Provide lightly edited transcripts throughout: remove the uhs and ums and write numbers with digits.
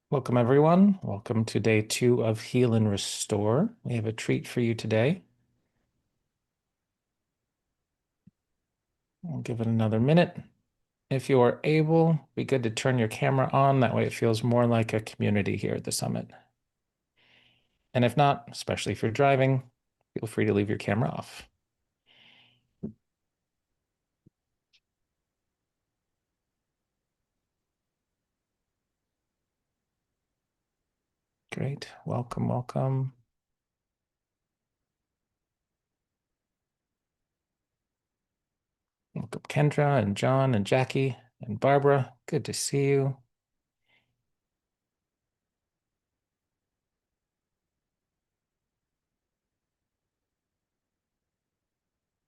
Welcome, everyone. Welcome to day 2 of Heal and Restore. We have a treat for you today. We'll give it another minute. If you are able, be good to turn your camera on. That way it feels more like a community here at the summit. And if not, especially if you're driving, feel free to leave your camera off. Great. Welcome, welcome. Welcome, Kendra and John and Jackie and Barbara. Good to see you.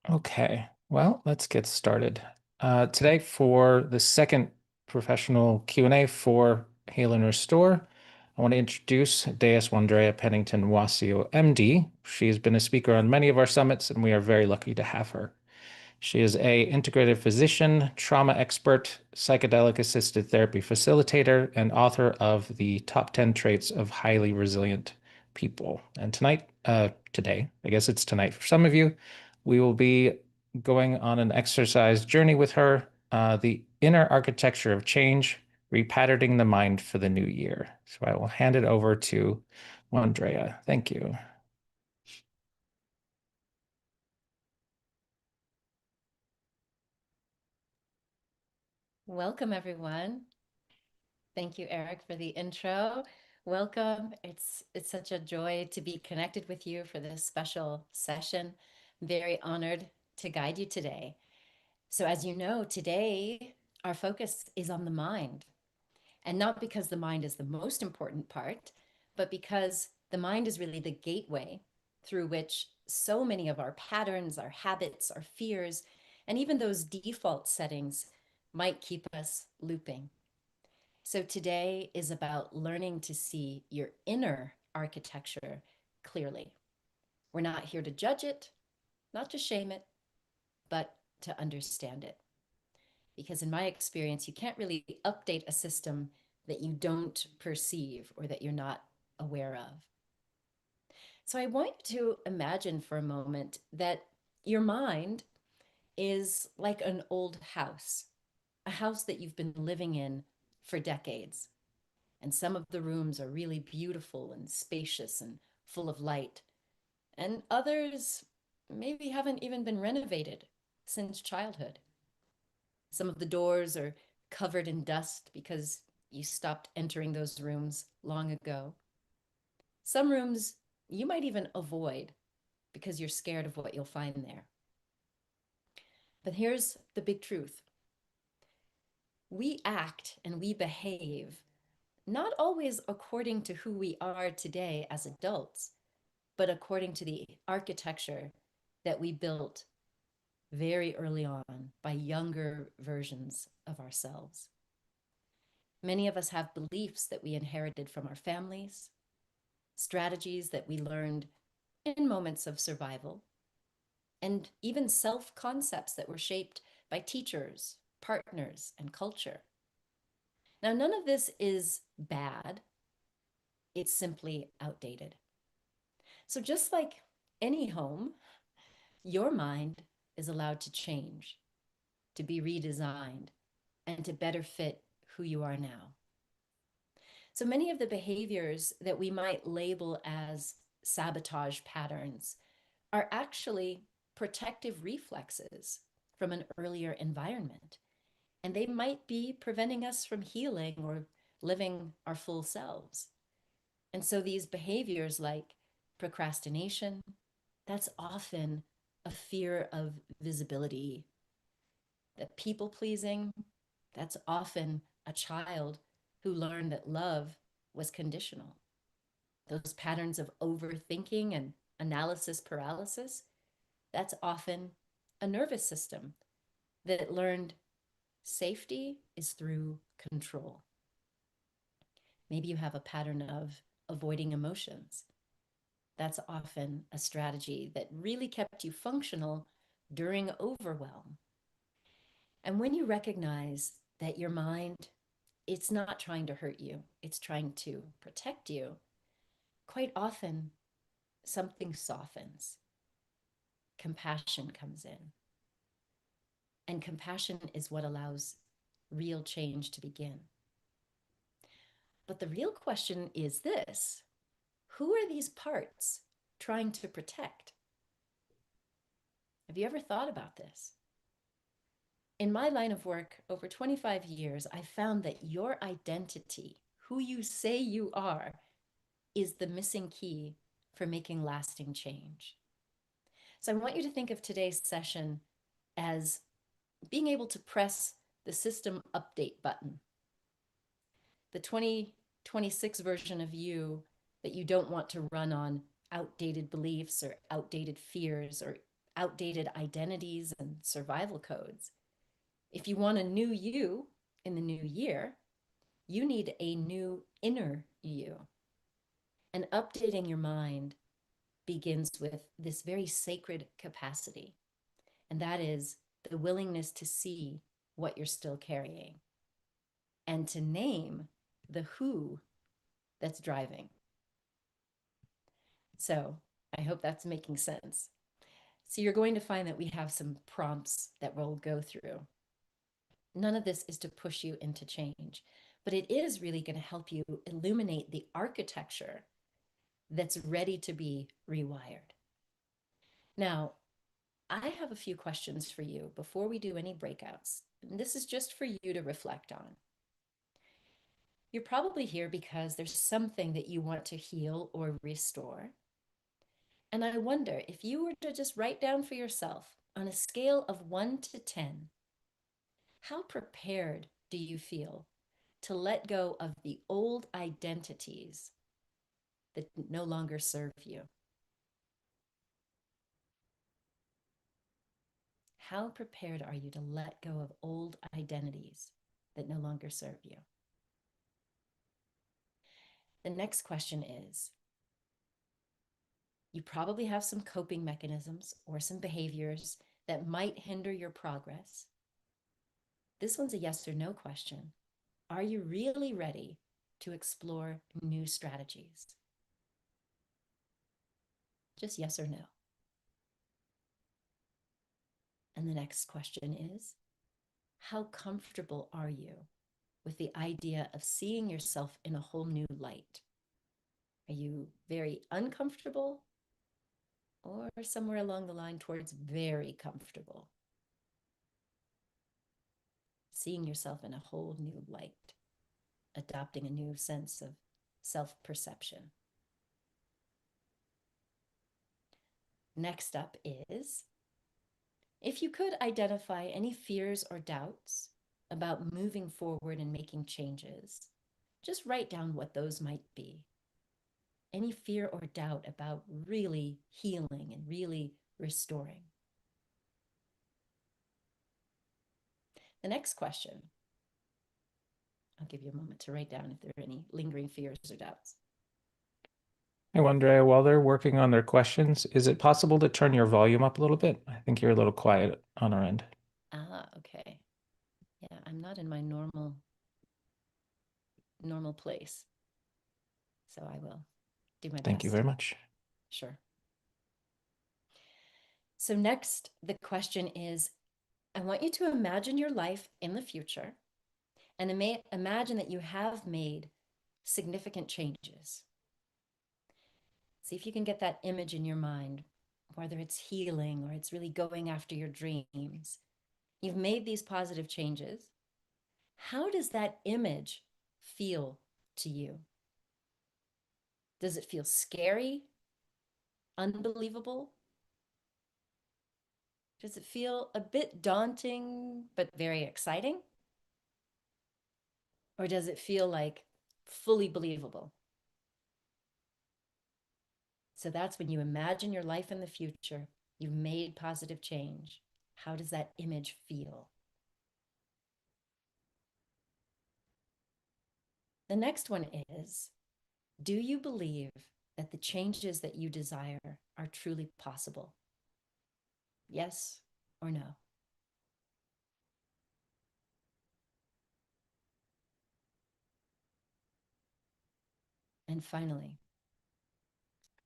Okay, well, let's get started. Today for the second professional Q&A for Heal and Restore, I want to introduce Deus Wandrea Pennington Wasio, MD. She's been a speaker on many of our summits, and we are very lucky to have her. She is a integrative physician, trauma expert, psychedelic assisted therapy facilitator, and author of the Top 10 Traits of Highly Resilient People. And today, I guess it's tonight for some of you, we will be going on an exercise journey with her, the inner architecture of change, repatterning the mind for the new year. So I will hand it over to Andrea. Thank you. Welcome, everyone. Thank you, Eric, for the intro. Welcome. It's such a joy to be connected with you for this special session. Very honored to guide you today. So as you know, today our focus is on the mind. And not because the mind is the most important part, but because the mind is really the gateway through which so many of our patterns, our habits, our fears, and even those default settings might keep us looping. So today is about learning to see your inner architecture clearly. We're not here to judge it, not to shame it, but to understand it. Because in my experience, you can't really update a system that you don't perceive or that you're not aware of. So I want you to imagine for a moment that your mind is like an old house, a house that you've been living in for decades. And some of the rooms are really beautiful and spacious and full of light. And others maybe haven't even been renovated since childhood. Some of the doors are covered in dust because you stopped entering those rooms long ago. Some rooms you might even avoid because you're scared of what you'll find there. But here's the big truth: we act and we behave not always according to who we are today as adults, but according to the architecture that we built very early on by younger versions of ourselves. Many of us have beliefs that we inherited from our families, strategies that we learned in moments of survival, and even self concepts that were shaped by teachers, partners, and culture. Now, none of this is bad, it's simply outdated. So, just like any home, your mind is allowed to change, to be redesigned, and to better fit who you are now. So many of the behaviors that we might label as sabotage patterns are actually protective reflexes from an earlier environment. And they might be preventing us from healing or living our full selves. And so these behaviors like procrastination, that's often a fear of visibility. That people pleasing, that's often a child who learned that love was conditional. Those patterns of overthinking and analysis paralysis, that's often a nervous system that learned safety is through control. Maybe you have a pattern of avoiding emotions. That's often a strategy that really kept you functional during overwhelm. And when you recognize that your mind it's not trying to hurt you, it's trying to protect you, quite often something softens. Compassion comes in. And compassion is what allows real change to begin. But the real question is this: who are these parts trying to protect? Have you ever thought about this? In my line of work, over 25 years, I found that your identity, who you say you are, is the missing key for making lasting change. So I want you to think of today's session as being able to press the system update button. The 2026 version of you that you don't want to run on outdated beliefs or outdated fears or outdated identities and survival codes. If you want a new you in the new year, you need a new inner you. And updating your mind begins with this very sacred capacity, and that is the willingness to see what you're still carrying and to name the who that's driving. So I hope that's making sense. So you're going to find that we have some prompts that we'll go through. None of this is to push you into change, but it is really going to help you illuminate the architecture that's ready to be rewired. Now, I have a few questions for you before we do any breakouts. And this is just for you to reflect on. You're probably here because there's something that you want to heal or restore. And I wonder if you were to just write down for yourself on a scale of 1 to 10, how prepared do you feel to let go of the old identities that no longer serve you? How prepared are you to let go of old identities that no longer serve you? The next question is, you probably have some coping mechanisms or some behaviors that might hinder your progress. This one's a yes or no question. Are you really ready to explore new strategies? Just yes or no. And the next question is, how comfortable are you with the idea of seeing yourself in a whole new light? Are you very uncomfortable or somewhere along the line towards very comfortable? Seeing yourself in a whole new light, adopting a new sense of self-perception. Next up is, if you could identify any fears or doubts about moving forward and making changes, just write down what those might be. Any fear or doubt about really healing and really restoring. The next question, I'll give you a moment to write down if there are any lingering fears or doubts. Hey, Andrea, while they're working on their questions, is it possible to turn your volume up a little bit? I think you're a little quiet on our end. Okay. Yeah, I'm not in my normal place. So I will do my best. Thank you very much. Sure. So next, the question is, I want you to imagine your life in the future and imagine that you have made significant changes. See if you can get that image in your mind, whether it's healing or it's really going after your dreams. You've made these positive changes. How does that image feel to you? Does it feel scary? Unbelievable? Does it feel a bit daunting, but very exciting? Or does it feel like fully believable? So that's when you imagine your life in the future, you've made positive change. How does that image feel? The next one is, do you believe that the changes that you desire are truly possible? Yes or no? And finally,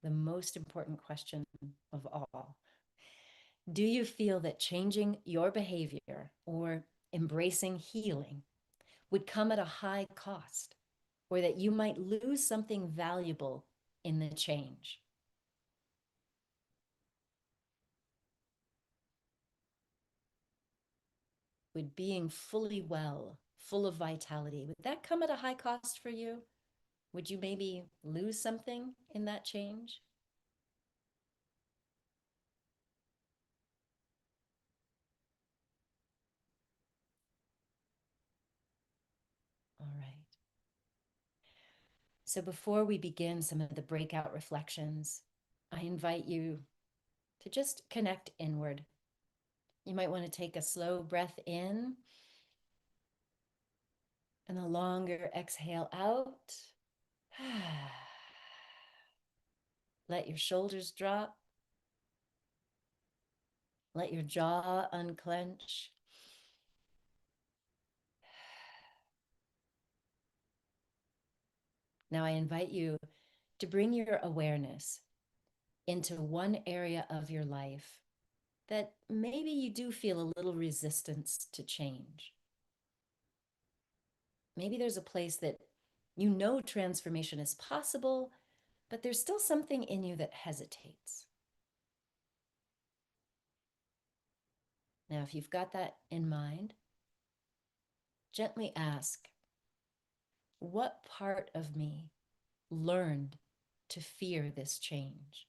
the most important question of all, do you feel that changing your behavior or embracing healing would come at a high cost, or that you might lose something valuable in the change? Would being fully well, full of vitality, would that come at a high cost for you? Would you maybe lose something in that change? All right. So before we begin some of the breakout reflections, I invite you to just connect inward. You might want to take a slow breath in and a longer exhale out. Let your shoulders drop. Let your jaw unclench. Now I invite you to bring your awareness into one area of your life that maybe you do feel a little resistance to change. Maybe there's a place that you know transformation is possible, but there's still something in you that hesitates. Now, if you've got that in mind, gently ask, what part of me learned to fear this change?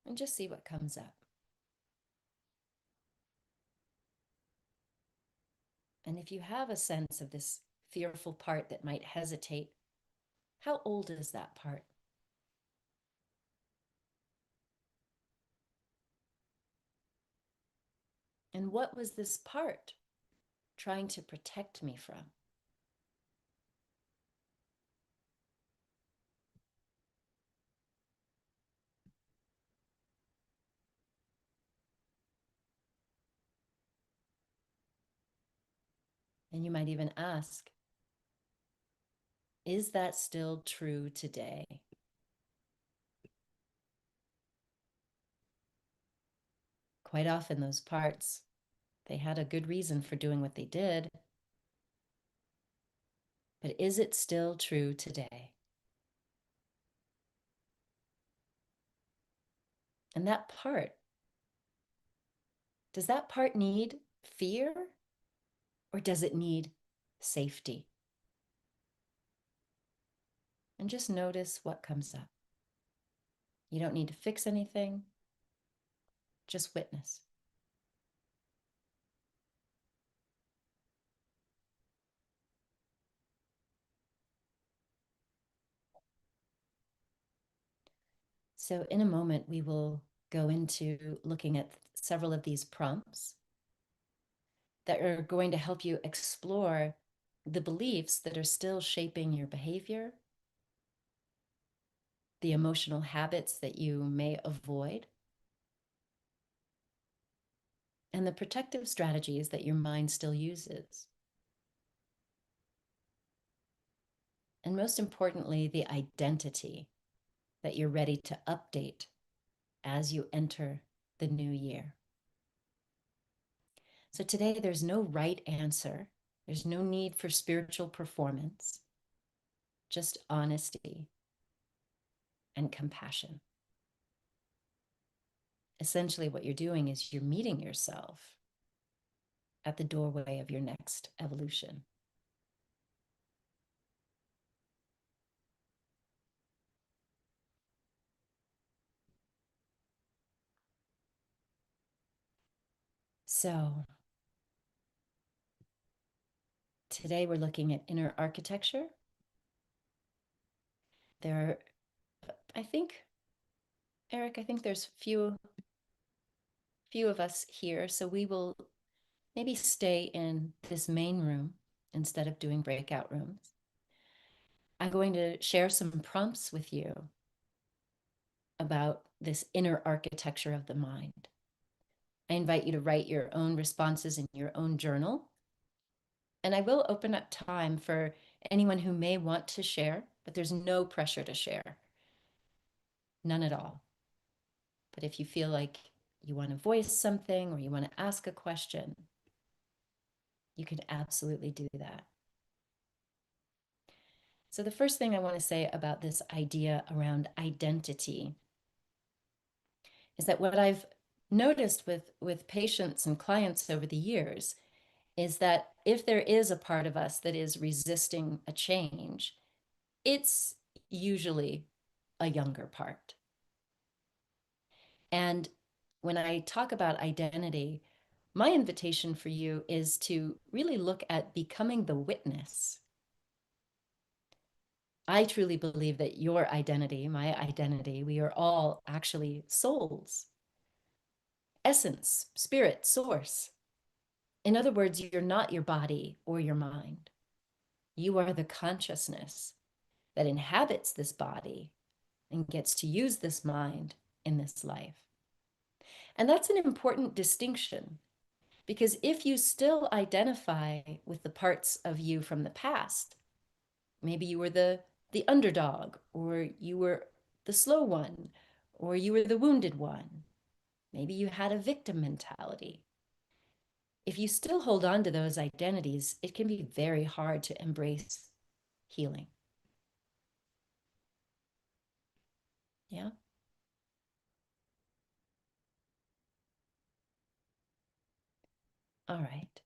And just see what comes up. And if you have a sense of this fearful part that might hesitate, how old is that part? And what was this part trying to protect me from? And you might even ask, is that still true today? Quite often, those parts, they had a good reason for doing what they did. But is it still true today? And that part, does that part need fear, or does it need safety? And just notice what comes up. You don't need to fix anything, just witness. So in a moment, we will go into looking at several of these prompts that are going to help you explore the beliefs that are still shaping your behavior, the emotional habits that you may avoid, and the protective strategies that your mind still uses. And most importantly, the identity that you're ready to update as you enter the new year. So today, there's no right answer. There's no need for spiritual performance, just honesty and compassion. Essentially, what you're doing is you're meeting yourself at the doorway of your next evolution. So today we're looking at inner architecture. There are, I think, Eric, I think there's few of us here, so we will maybe stay in this main room instead of doing breakout rooms. I'm going to share some prompts with you about this inner architecture of the mind. I invite you to write your own responses in your own journal. And I will open up time for anyone who may want to share, but there's no pressure to share, none at all. But if you feel like you want to voice something or you want to ask a question, you can absolutely do that. So the first thing I want to say about this idea around identity is that what I've noticed with patients and clients over the years is that if there is a part of us that is resisting a change, it's usually a younger part. And when I talk about identity, my invitation for you is to really look at becoming the witness. I truly believe that your identity, my identity, we are all actually souls, essence, spirit, source. In other words, you're not your body or your mind. You are the consciousness that inhabits this body and gets to use this mind in this life. And that's an important distinction because if you still identify with the parts of you from the past, maybe you were the underdog, or you were the slow one, or you were the wounded one, maybe you had a victim mentality. If you still hold on to those identities, it can be very hard to embrace healing. Yeah. All right.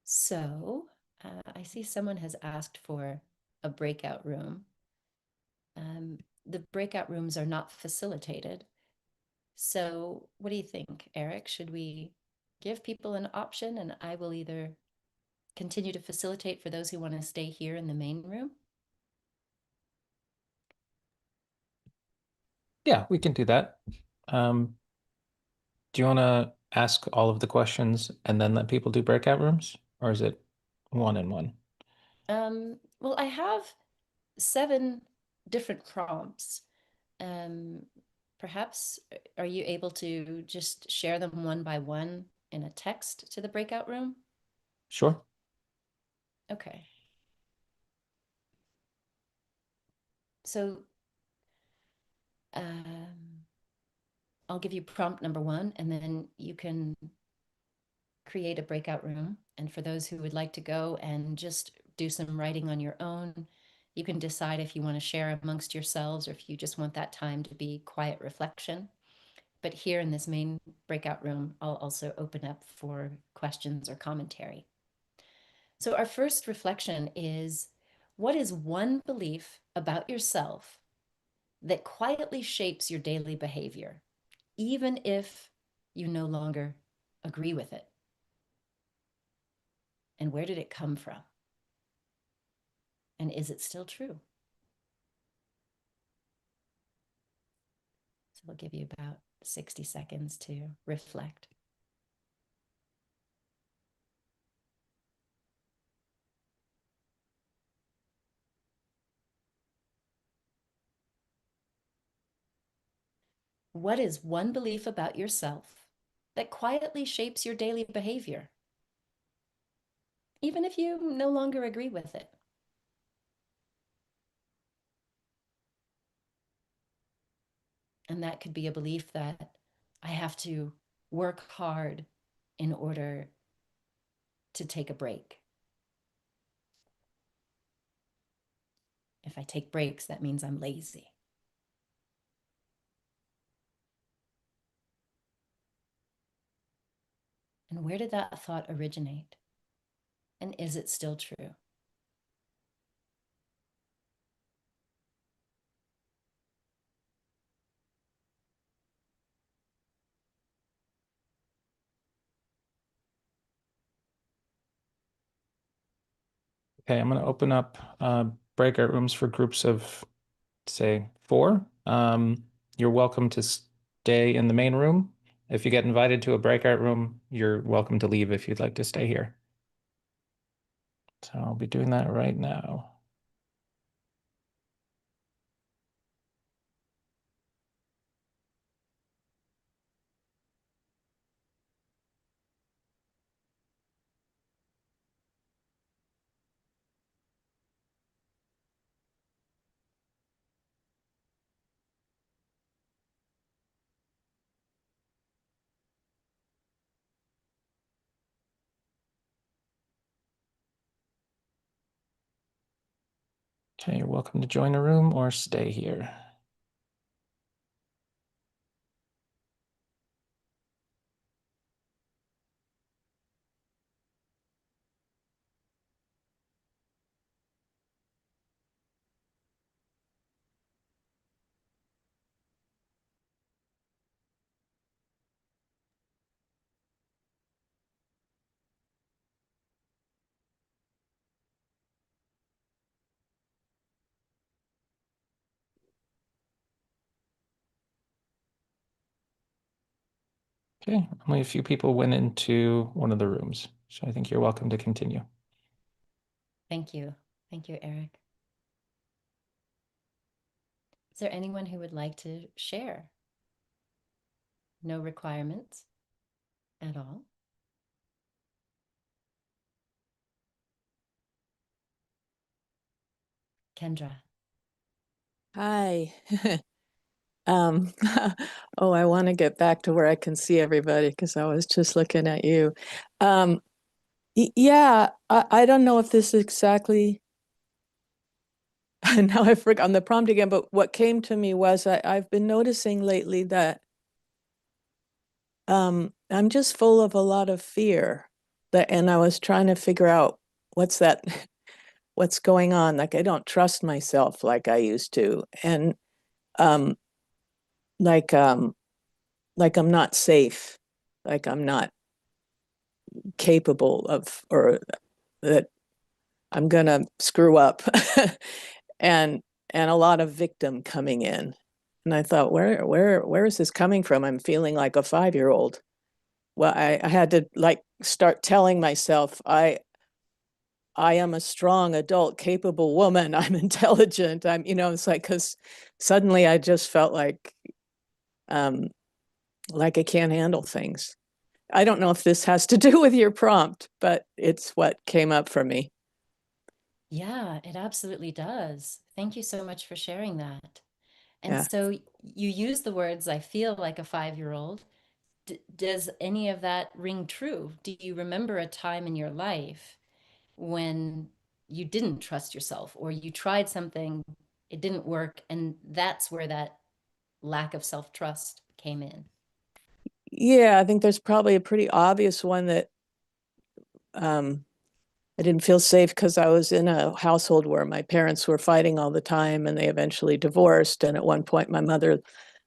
So I see someone has asked for a breakout room. The breakout rooms are not facilitated. So what do you think, Eric? Should we give people an option and I will either continue to facilitate for those who want to stay here in the main room? Yeah, we can do that. Um, do you want to ask all of the questions and then let people do breakout rooms? Or is it one and one? Well, I have 7 different prompts. Um, Perhaps are you able to just share them one by one in a text to the breakout room? Sure. Okay. So um, I'll give you prompt number 1, and then you can create a breakout room. And for those who would like to go and just do some writing on your own, you can decide if you want to share amongst yourselves or if you just want that time to be quiet reflection. But here in this main breakout room, I'll also open up for questions or commentary. So our first reflection is, what is one belief about yourself that quietly shapes your daily behavior, even if you no longer agree with it? And where did it come from? And is it still true? So we'll give you about 60 seconds to reflect. What is one belief about yourself that quietly shapes your daily behavior, even if you no longer agree with it? And that could be a belief that I have to work hard in order to take a break. If I take breaks, that means I'm lazy. And where did that thought originate? And is it still true? Okay, I'm going to open up breakout rooms for groups of, say, 4. You're welcome to stay in the main room. If you get invited to a breakout room, you're welcome to leave if you'd like to stay here. So I'll be doing that right now. Okay, you're welcome to join the room or stay here. Okay, only a few people went into one of the rooms, so I think you're welcome to continue. Thank you. Thank you, Eric. Is there anyone who would like to share? No requirements at all. Kendra. Hi. Um, oh, I want to get back to where I can see everybody because I was just looking at you. Yeah, I don't know if this is exactly, now I forgot on the prompt again, but what came to me was I've been noticing lately that I'm just full of a lot of fear and I was trying to figure out what's that, what's going on. Like I don't trust myself like I used to. And um, like, um, like I'm not safe, like I'm not capable of, or that I'm gonna screw up, and a lot of victim coming in. And I thought, where is this coming from? I'm feeling like a 5-year-old. Well, I had to like start telling myself I am a strong adult, capable woman. I'm intelligent. It's like because suddenly I just felt um like I can't handle things. I don't know if this has to do with your prompt, but it's what came up for me. Yeah, it absolutely does. Thank you so much for sharing that. And Yeah. so you use the words, I feel like a 5-year-old. Does any of that ring true? Do you remember a time in your life when you didn't trust yourself or you tried something, it didn't work, and that's where that lack of self-trust came in? Yeah, I think there's probably a pretty obvious one that um, I didn't feel safe because I was in a household where my parents were fighting all the time and they eventually divorced. And at one point, my mother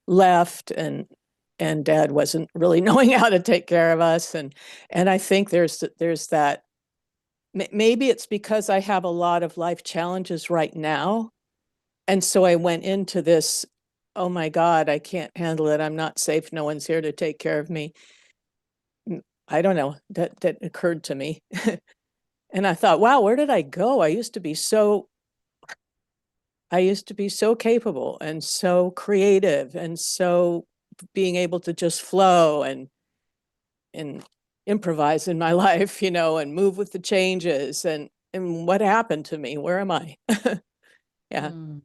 left and dad wasn't really knowing how to take care of us. And I think there's that. Maybe it's because I have a lot of life challenges right now. And so I went into this, oh my God, I can't handle it. I'm not safe. No one's here to take care of me. I don't know. That occurred to me. And I thought, wow, where did I go? I used to be so capable and so creative and so being able to just flow and improvise in my life, and move with the changes. And what happened to me? Where am I? Yeah. Mm.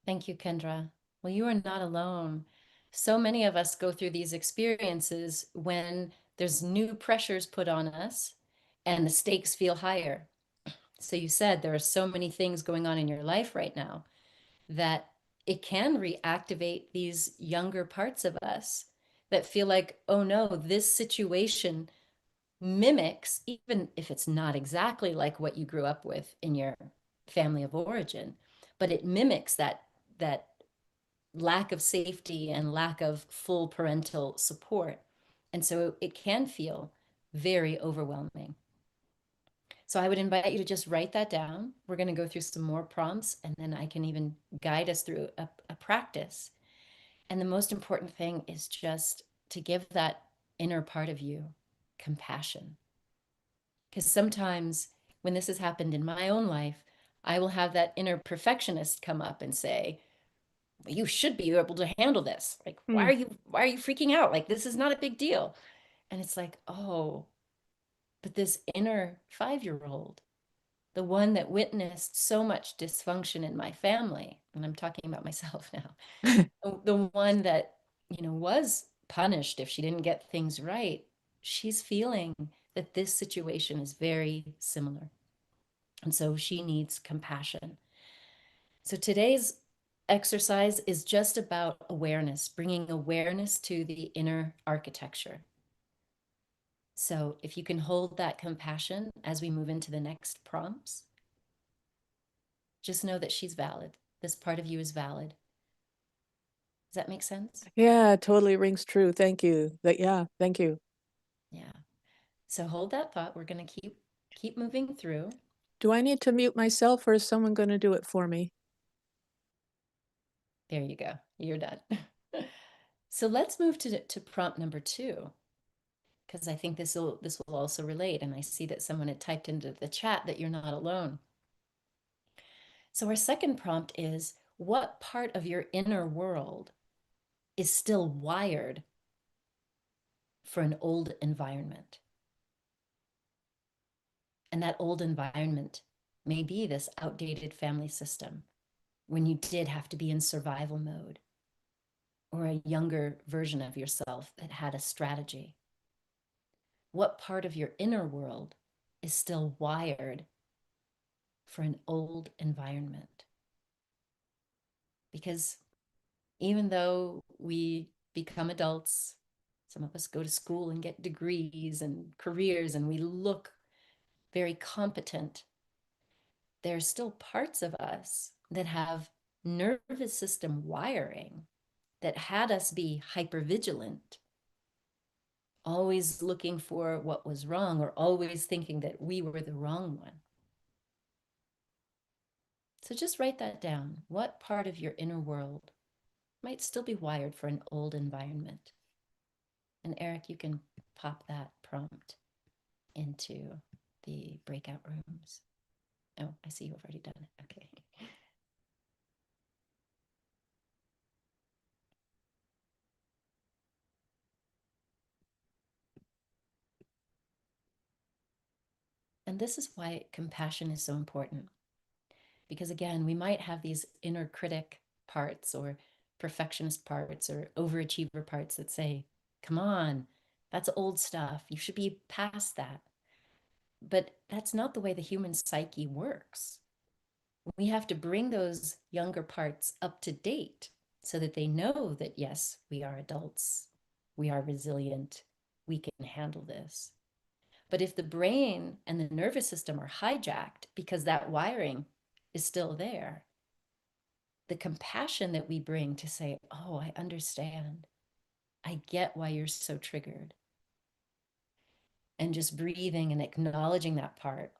Thank you, Kendra. Well, you are not alone. So many of us go through these experiences when there's new pressures put on us and the stakes feel higher. So you said there are so many things going on in your life right now that it can reactivate these younger parts of us that feel like, oh no, this situation mimics, even if it's not exactly like what you grew up with in your family of origin, but it mimics that lack of safety and lack of full parental support. And so it can feel very overwhelming. So I would invite you to just write that down. We're going to go through some more prompts and then I can even guide us through a practice. And the most important thing is just to give that inner part of you compassion. Because sometimes when this has happened in my own life, I will have that inner perfectionist come up and say, you should be able to handle this. Like, Mm. why are you freaking out? Like, this is not a big deal. And it's like, oh, but this inner 5-year-old, the one that witnessed so much dysfunction in my family, and I'm talking about myself now, the one that, was punished if she didn't get things right, she's feeling that this situation is very similar. And so she needs compassion. So today's exercise is just about awareness, bringing awareness to the inner architecture. So if you can hold that compassion as we move into the next prompts, just know that she's valid. This part of you is valid. Does that make sense? Yeah, it totally rings true. Thank you. Thank you. Yeah. So hold that thought. We're going to keep moving through. Do I need to mute myself or is someone going to do it for me? There you go. You're done. So let's move to prompt number 2, because I think this will also relate. And I see that someone had typed into the chat that you're not alone. So our second prompt is, what part of your inner world is still wired for an old environment? And that old environment may be this outdated family system when you did have to be in survival mode, or a younger version of yourself that had a strategy. What part of your inner world is still wired for an old environment? Because even though we become adults, some of us go to school and get degrees and careers, and we look very competent, there are still parts of us that have nervous system wiring that had us be hypervigilant, always looking for what was wrong or always thinking that we were the wrong one. So just write that down. What part of your inner world might still be wired for an old environment? And Eric, you can pop that prompt into the breakout rooms. Oh, I see you've already done it. Okay. And this is why compassion is so important. Because again, we might have these inner critic parts or perfectionist parts or overachiever parts that say, come on, that's old stuff. You should be past that. But that's not the way the human psyche works. We have to bring those younger parts up to date so that they know that, yes, we are adults, we are resilient, we can handle this. But if the brain and the nervous system are hijacked because that wiring is still there, the compassion that we bring to say, oh, I understand, I get why you're so triggered, and just breathing and acknowledging that part,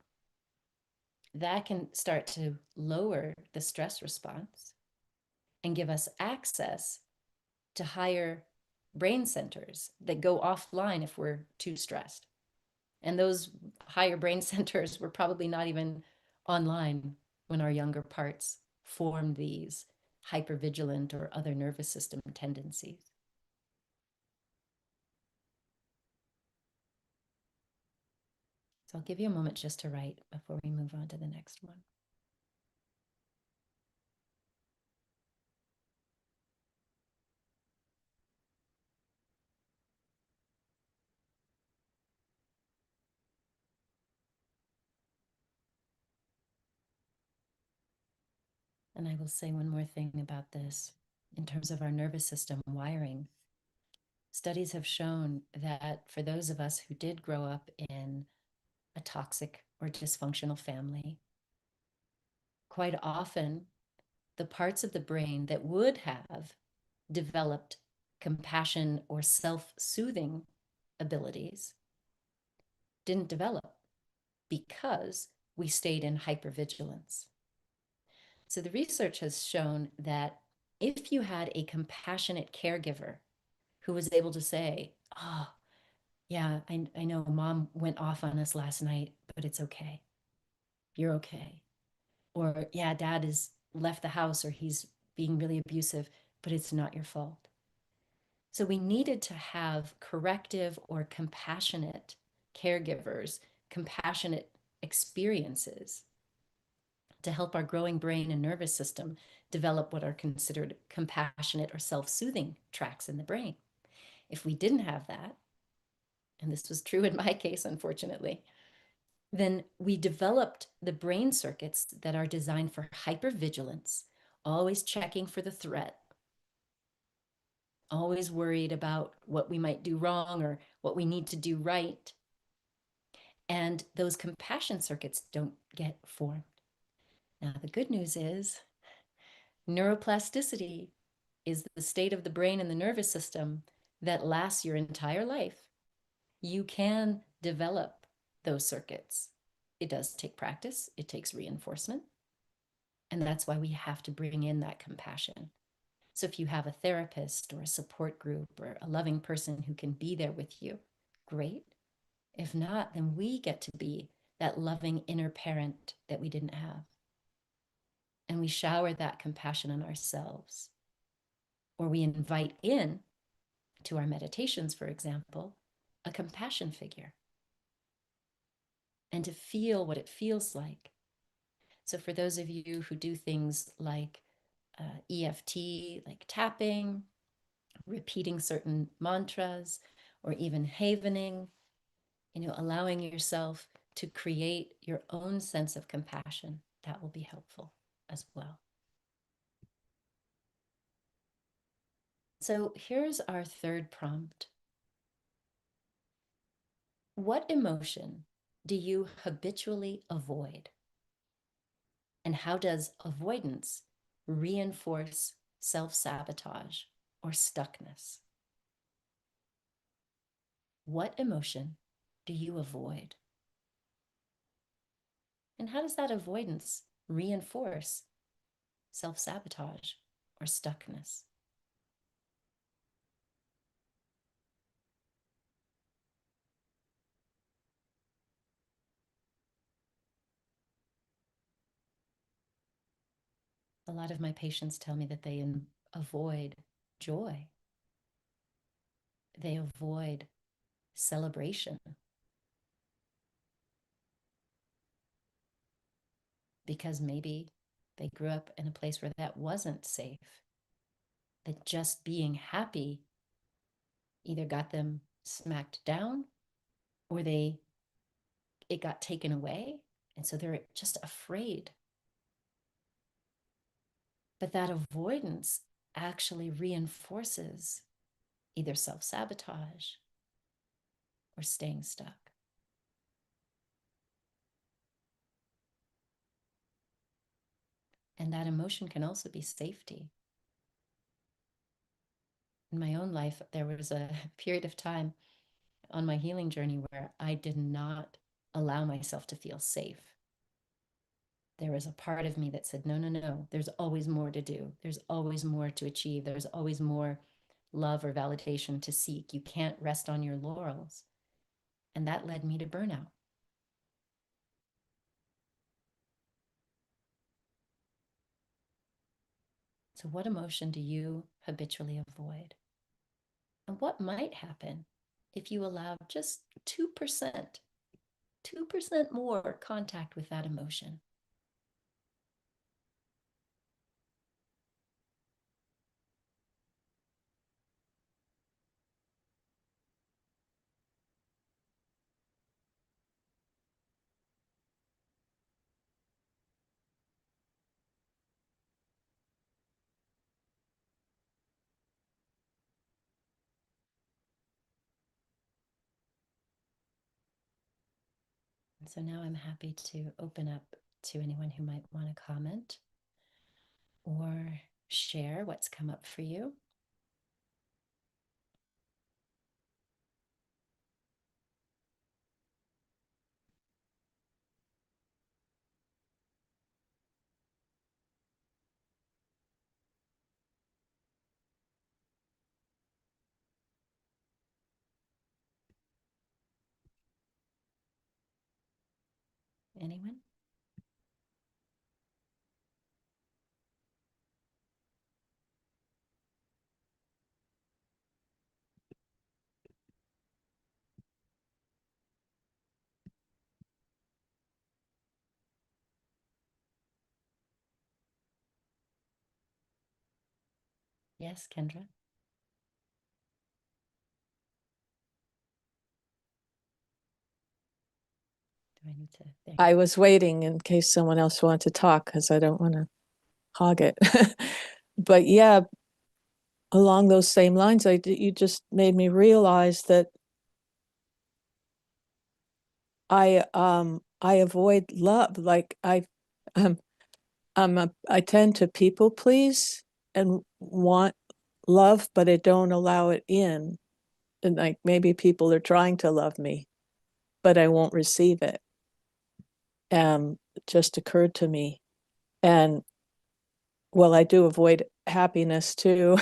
that can start to lower the stress response and give us access to higher brain centers that go offline if we're too stressed. And those higher brain centers were probably not even online when our younger parts formed these hypervigilant or other nervous system tendencies. So I'll give you a moment just to write before we move on to the next one. And I will say one more thing about this in terms of our nervous system wiring. Studies have shown that for those of us who did grow up in a toxic or dysfunctional family, quite often the parts of the brain that would have developed compassion or self-soothing abilities didn't develop because we stayed in hypervigilance. So the research has shown that if you had a compassionate caregiver who was able to say, oh, yeah, I know mom went off on us last night, but it's okay. You're okay. Or, yeah, dad has left the house or he's being really abusive, but it's not your fault. So we needed to have corrective or compassionate caregivers, compassionate experiences to help our growing brain and nervous system develop what are considered compassionate or self-soothing tracks in the brain. If we didn't have that, and this was true in my case, unfortunately, then we developed the brain circuits that are designed for hypervigilance always checking for the threat, always worried about what we might do wrong or what we need to do right. And those compassion circuits don't get formed. Now, the good news is neuroplasticity is the state of the brain and the nervous system that lasts your entire life. You can develop those circuits. It does take practice, it takes reinforcement. And that's why we have to bring in that compassion. So if you have a therapist or a support group or a loving person who can be there with you, great. If not, then we get to be that loving inner parent that we didn't have. And we shower that compassion on ourselves. Or we invite in to our meditations, for example, a compassion figure. And to feel what it feels like. So for those of you who do things like EFT, like tapping, repeating certain mantras, or even havening, allowing yourself to create your own sense of compassion, that will be helpful as well. So here's our third prompt. What emotion do you habitually avoid? And how does avoidance reinforce self-sabotage or stuckness? What emotion do you avoid? And how does that avoidance reinforce self-sabotage or stuckness? A lot of my patients tell me that they avoid joy. They avoid celebration because maybe they grew up in a place where that wasn't safe, that just being happy either got them smacked down or it got taken away. And so they're just afraid. But that avoidance actually reinforces either self-sabotage or staying stuck. And that emotion can also be safety. In my own life, there was a period of time on my healing journey where I did not allow myself to feel safe. There was a part of me that said, no, no, no, there's always more to do. There's always more to achieve. There's always more love or validation to seek. You can't rest on your laurels. And that led me to burnout. So what emotion do you habitually avoid? And what might happen if you allowed just 2% more contact with that emotion? And so now I'm happy to open up to anyone who might want to comment or share what's come up for you. Anyone? Yes, Kendra. Do I need to? I was waiting in case someone else wanted to talk because I don't want to hog it. But yeah, along those same lines, you just made me realize that I avoid love. Like um I tend to people please and want love, but I don't allow it in. And like maybe people are trying to love me, but I won't receive it. It just occurred to me. And well, I do avoid happiness too.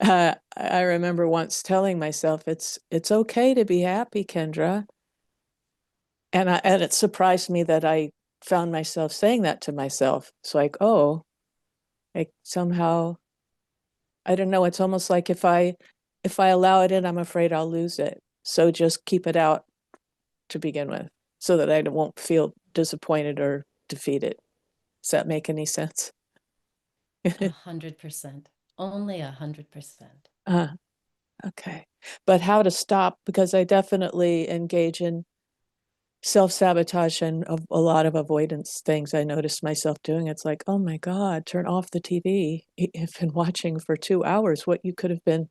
I remember once telling myself it's okay to be happy, Kendra. And it surprised me that I found myself saying that to myself. It's like, oh, like somehow, I don't know, it's almost like if I allow it in, I'm afraid I'll lose it. So just keep it out to begin with so that I won't feel disappointed or defeated. Does that make any sense? 100%. Only 100%. uh, okay. But how to stop, because I definitely engage in self-sabotage and a lot of avoidance things. I noticed myself doing. It's like, oh my God, turn off the TV. You've been watching for 2 hours what you could have been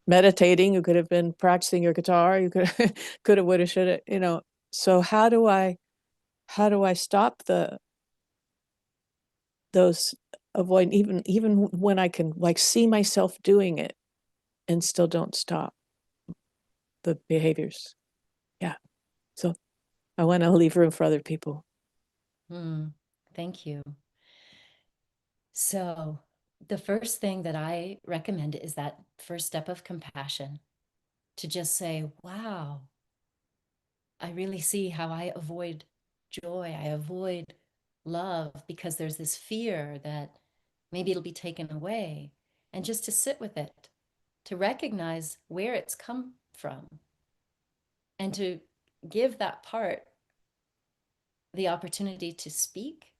meditating, you could have been practicing your guitar, you could could have, would have, should have. So how do I stop those avoid, even when I can like see myself doing it and still don't stop the behaviors? Yeah. So I want to leave room for other people. Thank you. So the first thing that I recommend is that first step of compassion, to just say, wow, I really see how I avoid joy. I avoid love because there's this fear that maybe it'll be taken away. And just to sit with it, to recognize where it's come from, and to give that part the opportunity to speak.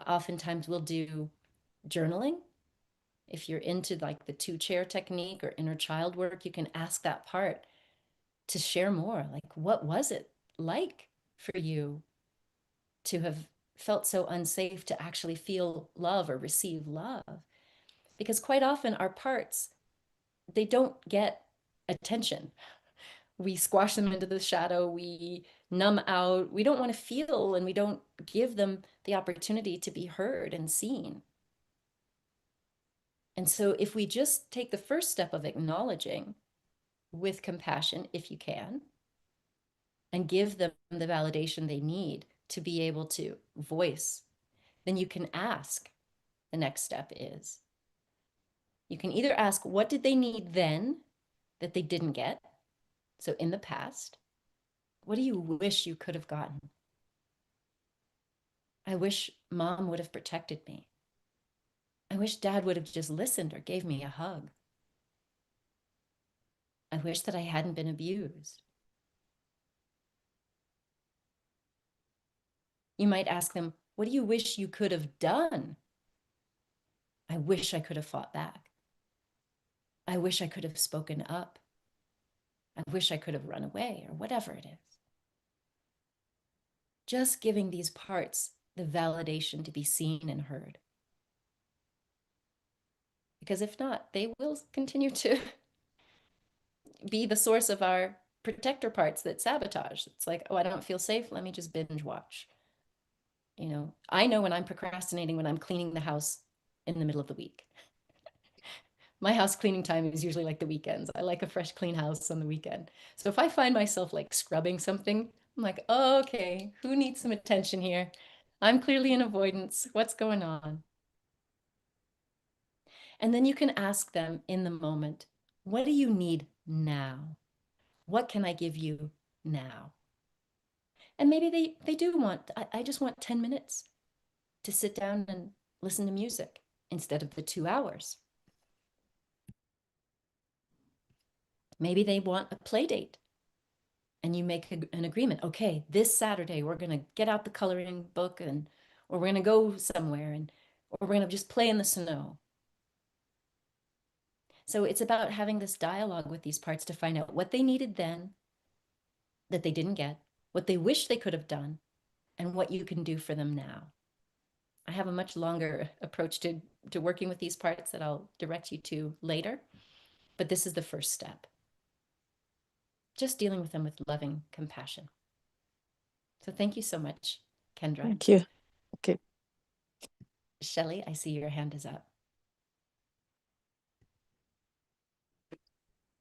Oftentimes we'll do journaling. If you're into like the 2-chair technique or inner child work, you can ask that part to share more. Like, what was it like for you to have felt so unsafe to actually feel love or receive love? Because quite often our parts, they don't get attention. We squash them into the shadow, we numb out, we don't want to feel, and we don't give them the opportunity to be heard and seen. And so if we just take the first step of acknowledging with compassion, if you can, and give them the validation they need to be able to voice, then you can ask. The next step is, you can either ask, what did they need then that they didn't get? So in the past, what do you wish you could have gotten? I wish mom would have protected me. I wish dad would have just listened or gave me a hug. I wish that I hadn't been abused. You might ask them, what do you wish you could have done? I wish I could have fought back. I wish I could have spoken up. I wish I could have run away, or whatever it is. Just giving these parts the validation to be seen and heard. Because if not, they will continue to be the source of our protector parts that sabotage. It's like, oh, I don't feel safe. Let me just binge watch. I know when I'm procrastinating, when I'm cleaning the house in the middle of the week. My house cleaning time is usually like the weekends. I like a fresh, clean house on the weekend. So if I find myself like scrubbing something, I'm like, oh, okay, who needs some attention here? I'm clearly in avoidance. What's going on? And then you can ask them in the moment, what do you need now? What can I give you now? And maybe they do want, I just want 10 minutes to sit down and listen to music instead of the 2 hours. Maybe they want a play date and you make an agreement. Okay, this Saturday, we're going to get out the coloring book or we're going to go somewhere or we're going to just play in the snow. So it's about having this dialogue with these parts to find out what they needed then that they didn't get, what they wish they could have done, and what you can do for them now. I have a much longer approach to working with these parts that I'll direct you to later. But this is the first step. Just dealing with them with loving compassion. So thank you so much, Kendra. Thank you. Okay. Shelley, I see your hand is up.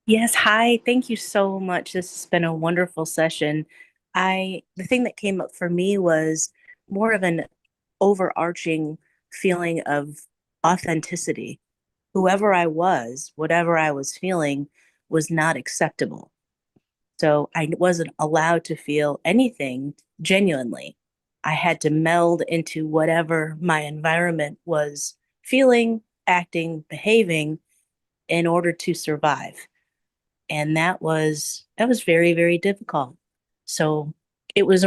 Yes, hi. Thank you so much. This has been a wonderful session. The thing that came up for me was more of an overarching feeling of authenticity. Whoever I was, whatever I was feeling, was not acceptable. So I wasn't allowed to feel anything genuinely. I had to meld into whatever my environment was feeling, acting, behaving in order to survive. And that was very, very difficult. So it was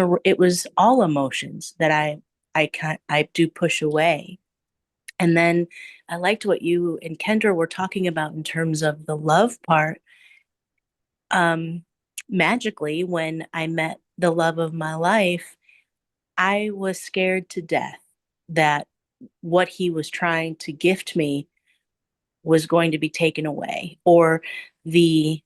all emotions that I do push away. And then I liked what you and Kendra were talking about in terms of the love part. Magically, when I met the love of my life, I was scared to death that what he was trying to gift me was going to be taken away, or the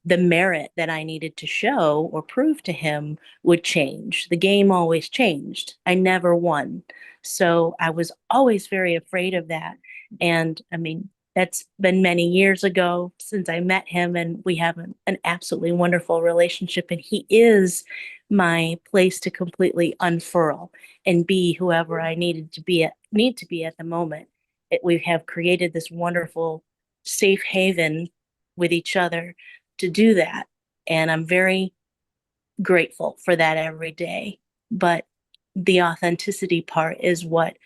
merit that I needed to show or prove to him would change. The game always changed. I never won. So I was always very afraid of that. And I mean, that's been many years ago since I met him, and we have an absolutely wonderful relationship. And he is my place to completely unfurl and be whoever I need to be at the moment. We have created this wonderful safe haven with each other to do that. And I'm very grateful for that every day. But the authenticity part is what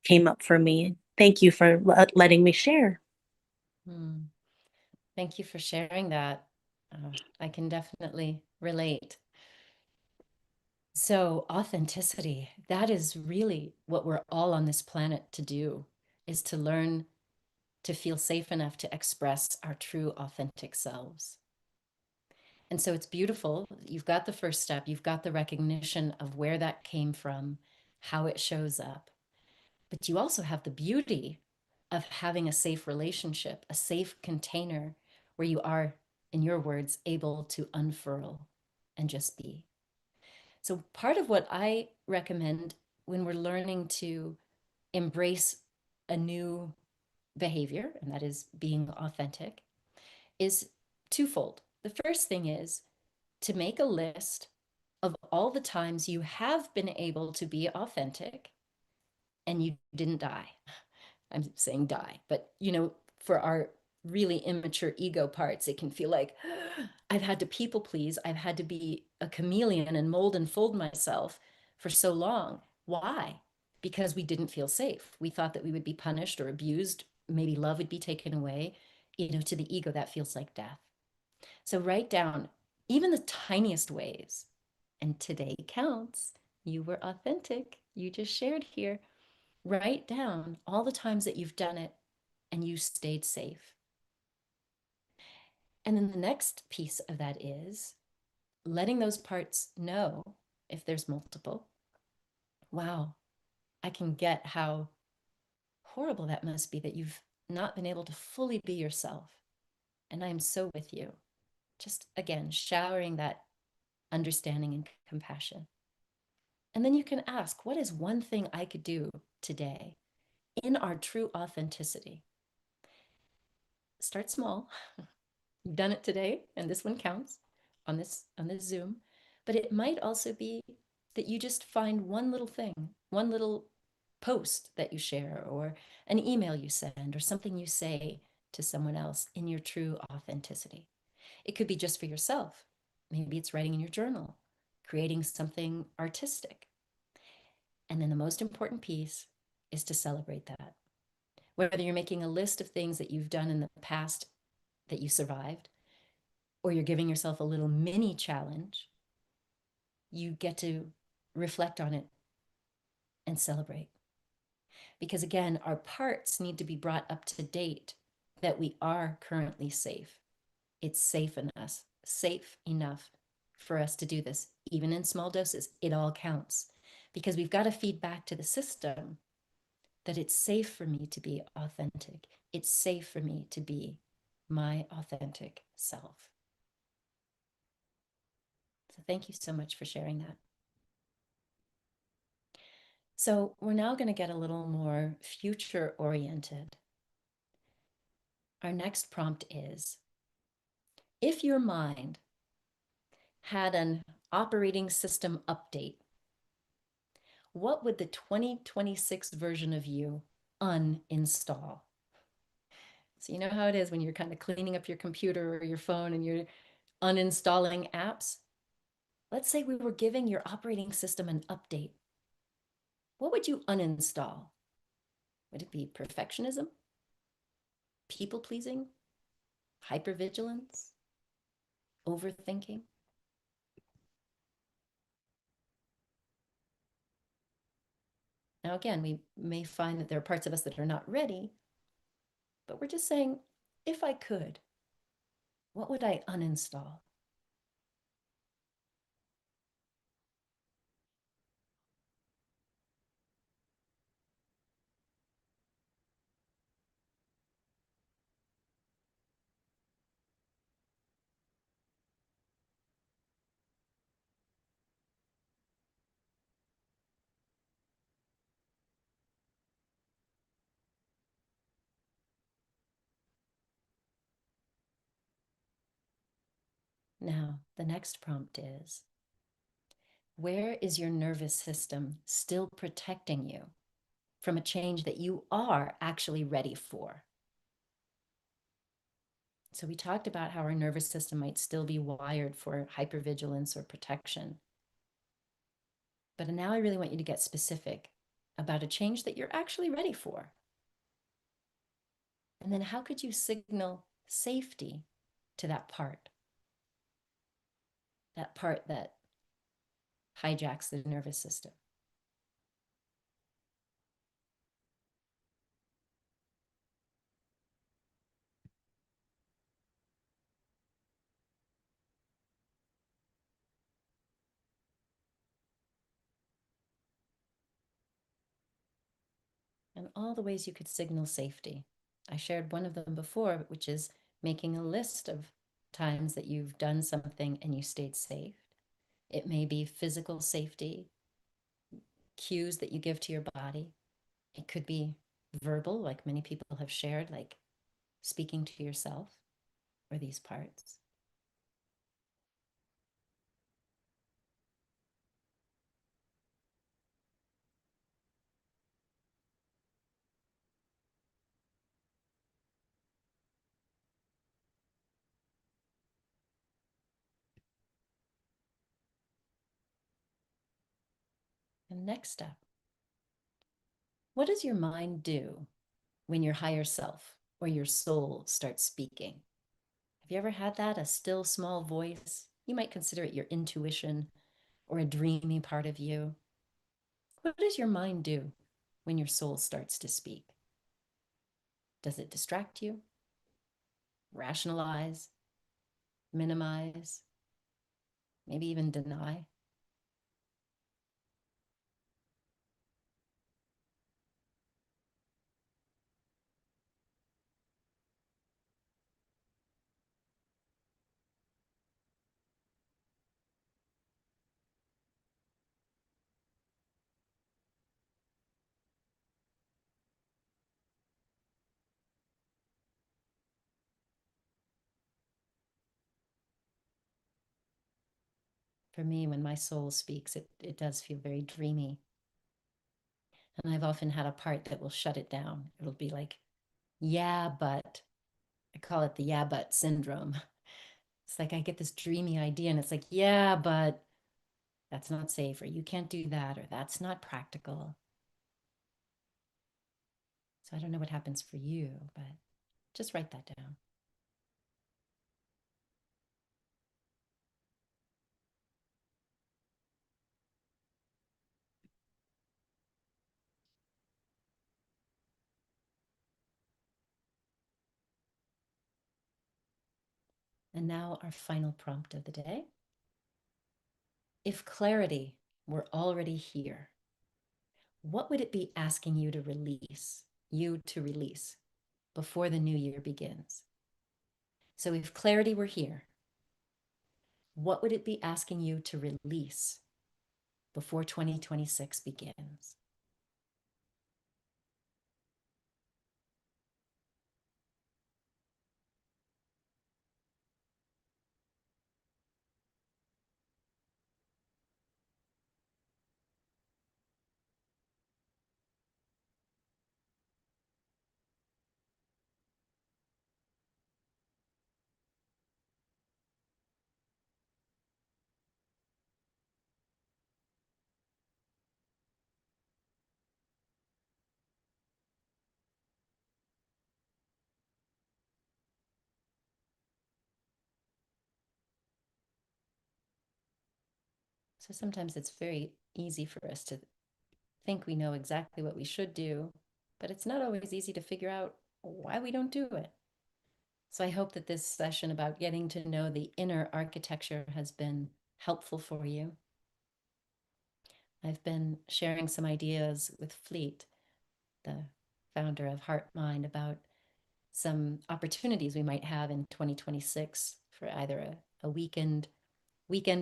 came up for me. Thank you for letting me share. Thank you for sharing that. I can definitely relate. So authenticity, that is really what we're all on this planet to do, is to learn to feel safe enough to express our true authentic selves. And so it's beautiful. You've got the first step. You've got the recognition of where that came from, how it shows up. But you also have the beauty of having a safe relationship, a safe container where you are, in your words, able to unfurl and just be. So part of what I recommend when we're learning to embrace a new behavior, and that is being authentic, is twofold. The first thing is to make a list of all the times you have been able to be authentic and you didn't die. I'm saying die, but for our really immature ego parts, it can feel like I've had to people please. I've had to be a chameleon and mold and fold myself for so long. Why? Because we didn't feel safe. We thought that we would be punished or abused. Maybe love would be taken away. To the ego, that feels like death. So write down even the tiniest ways. And today counts. You were authentic. You just shared here. Write down all the times that you've done it and you stayed safe. And then the next piece of that is letting those parts know, if there's multiple, wow, I can get how horrible that must be that you've not been able to fully be yourself. And I am so with you. Just again, showering that understanding and compassion. And then you can ask, what is one thing I could do today in our true authenticity? Start small. You've done it today, and this one counts on this Zoom. But it might also be that you just find one little thing, one little post that you share, or an email you send, or something you say to someone else in your true authenticity. It could be just for yourself. Maybe it's writing in your journal, creating something artistic. And then the most important piece is to celebrate that. Whether you're making a list of things that you've done in the past that you survived, or you're giving yourself a little mini challenge, you get to reflect on it and celebrate. Because again, our parts need to be brought up to date that we are currently safe. It's safe enough for us to do this, even in small doses. It all counts because we've got to feed back to the system that it's safe for me to be authentic. It's safe for me to be my authentic self. So thank you so much for sharing that. So we're now going to get a little more future oriented. Our next prompt is, if your mind had an operating system update, what would the 2026 version of you uninstall? So you know how it is when you're kind of cleaning up your computer or your phone and you're uninstalling apps? Let's say we were giving your operating system an update. What would you uninstall? Would it be perfectionism? People pleasing? Hypervigilance? Overthinking? Now, again, we may find that there are parts of us that are not ready, but we're just saying, if I could, what would I uninstall? Now, the next prompt is, where is your nervous system still protecting you from a change that you are actually ready for? So we talked about how our nervous system might still be wired for hypervigilance or protection. But now I really want you to get specific about a change that you're actually ready for. And then how could you signal safety to that part that hijacks the nervous system? And all the ways you could signal safety. I shared one of them before, which is making a list of times that you've done something and you stayed safe. It may be physical safety, cues that you give to your body. It could be verbal, like many people have shared, like speaking to yourself or these parts. And next step, what does your mind do when your higher self or your soul starts speaking? Have you ever had that, a still small voice? You might consider it your intuition or a dreamy part of you. What does your mind do when your soul starts to speak? Does it distract you, rationalize, minimize, maybe even deny? For me, when my soul speaks, it does feel very dreamy. And I've often had a part that will shut it down. It'll be like, yeah, but I call it the yeah, but syndrome. It's like I get this dreamy idea and it's like, yeah, but that's not safe, or you can't do that, or that's not practical. So I don't know what happens for you, but just write that down. And now our final prompt of the day. If clarity were already here, what would it be asking you to release before the new year begins? So if clarity were here, what would it be asking you to release before 2026 begins? So sometimes it's very easy for us to think we know exactly what we should do, but it's not always easy to figure out why we don't do it. So I hope that this session about getting to know the inner architecture has been helpful for you. I've been sharing some ideas with Fleet, the founder of Heart Mind, about some opportunities we might have in 2026 for either a weekend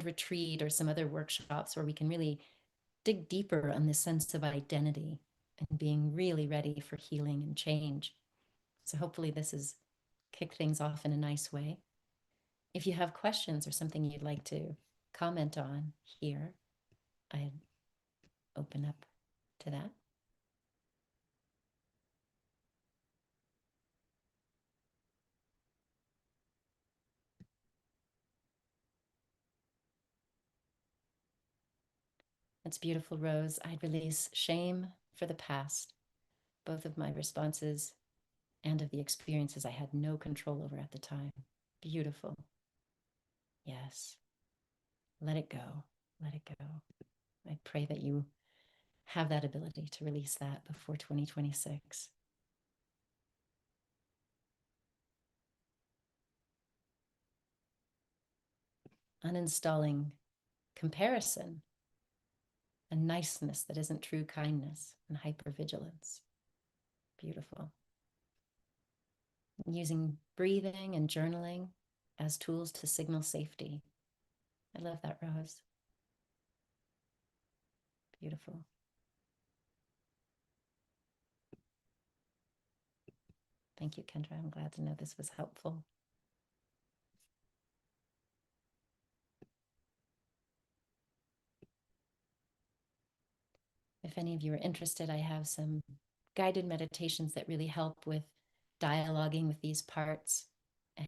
retreat or some other workshops where we can really dig deeper on this sense of identity and being really ready for healing and change. So hopefully this has kicked things off in a nice way. If you have questions or something you'd like to comment on here, I'd open up to that. That's beautiful, Rose. I'd release shame for the past, both of my responses and of the experiences I had no control over at the time. Beautiful. Yes. Let it go. Let it go. I pray that you have that ability to release that before 2026. Uninstalling comparison and niceness that isn't true kindness and hypervigilance. Beautiful. Using breathing and journaling as tools to signal safety. I love that, Rose. Beautiful. Thank you, Kendra. I'm glad to know this was helpful. If any of you are interested, I have some guided meditations that really help with dialoguing with these parts,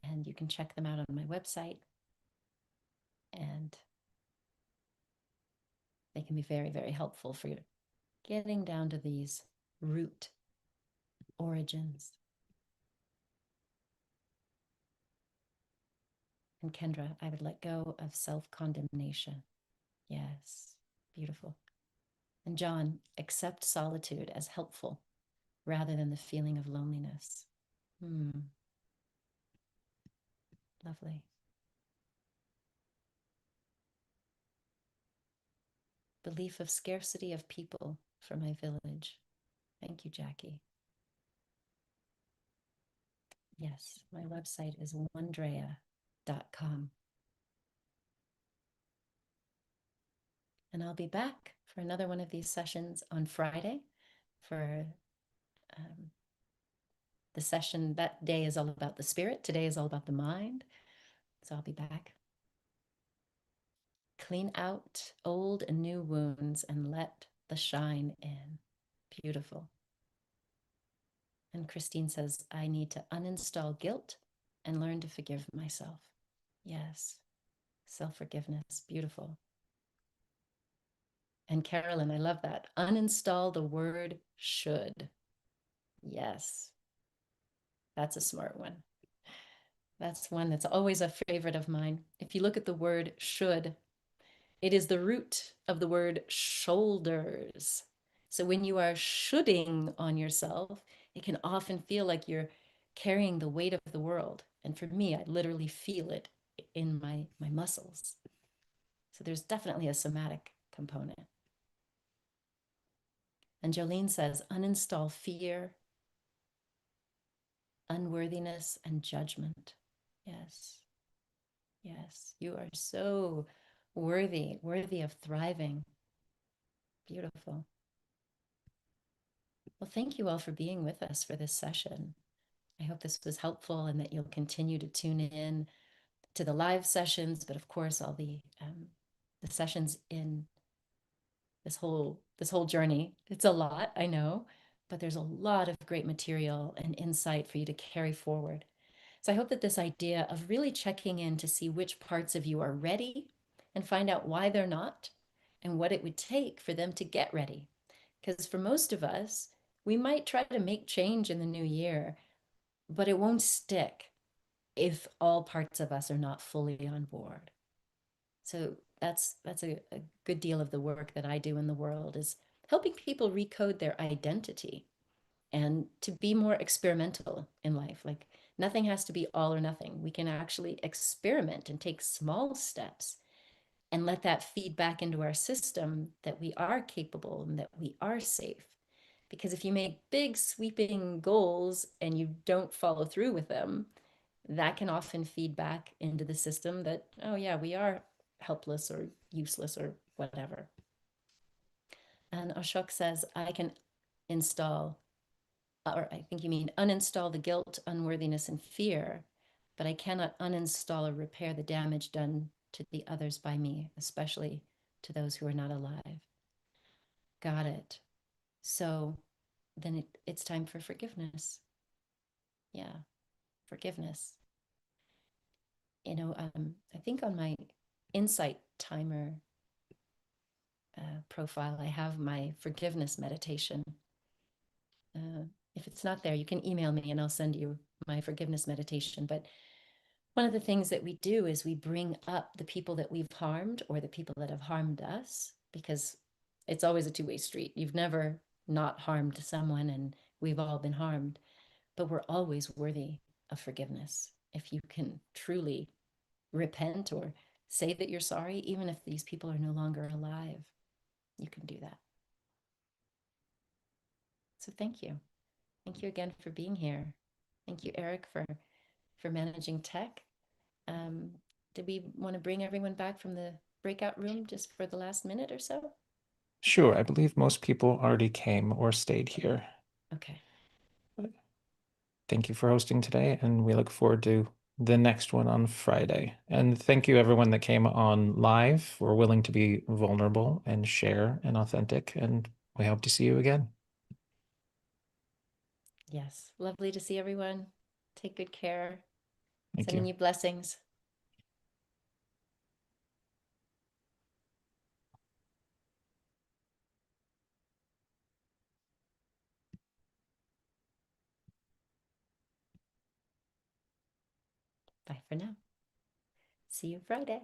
and you can check them out on my website. And they can be very, very helpful for getting down to these root origins. And Kendra, I would let go of self-condemnation. Yes, beautiful. And John, accept solitude as helpful rather than the feeling of loneliness. Lovely. Belief of scarcity of people for my village. Thank you, Jackie. Yes, my website is wondrea.com. And I'll be back for another one of these sessions on Friday for the session. That day is all about the spirit. Today is all about the mind. So I'll be back. Clean out old and new wounds and let the shine in. Beautiful. And Christine says, I need to uninstall guilt and learn to forgive myself. Yes, self-forgiveness, beautiful. And Carolyn, I love that. Uninstall the word should. Yes, that's a smart one. That's one that's always a favorite of mine. If you look at the word should, it is the root of the word shoulders. So when you are shoulding on yourself, it can often feel like you're carrying the weight of the world. And for me, I literally feel it in my muscles. So there's definitely a somatic component. And Jolene says, uninstall fear, unworthiness, and judgment. Yes. Yes. You are so worthy of thriving. Beautiful. Well, thank you all for being with us for this session. I hope this was helpful and that you'll continue to tune in to the live sessions, but of course, all the sessions in this whole journey. It's a lot, I know, but there's a lot of great material and insight for you to carry forward. So I hope that this idea of really checking in to see which parts of you are ready and find out why they're not and what it would take for them to get ready. Because for most of us, we might try to make change in the new year, but it won't stick if all parts of us are not fully on board. So that's a good deal of the work that I do in the world, is helping people recode their identity and to be more experimental in life. Like, nothing has to be all or nothing. We can actually experiment and take small steps and let that feed back into our system that we are capable and that we are safe. Because if you make big sweeping goals and you don't follow through with them, that can often feed back into the system that, oh yeah, we are helpless or useless or whatever. And Ashok says, I can install, or I think you mean uninstall the guilt, unworthiness, and fear, but I cannot uninstall or repair the damage done to the others by me, especially to those who are not alive. Got it. So then it's time for forgiveness. Yeah, forgiveness. I think on my insight timer profile, I have my forgiveness meditation. If it's not there, you can email me and I'll send you my forgiveness meditation. But one of the things that we do is we bring up the people that we've harmed or the people that have harmed us, because it's always a two-way street. You've never not harmed someone, and we've all been harmed, but we're always worthy of forgiveness. If you can truly repent or say that you're sorry, even if these people are no longer alive, you can do that. So thank you. Thank you again for being here. Thank you, Eric, for managing tech. Did we want to bring everyone back from the breakout room just for the last minute or so? Sure, I believe most people already came or stayed here. Okay. Thank you for hosting today, and we look forward to the next one on Friday. And thank you everyone that came on live. We're willing to be vulnerable and share and authentic, and we hope to see you again. Yes. Lovely to see everyone. Take good care. Thank Sending you. you blessings. Bye for now. See you Friday.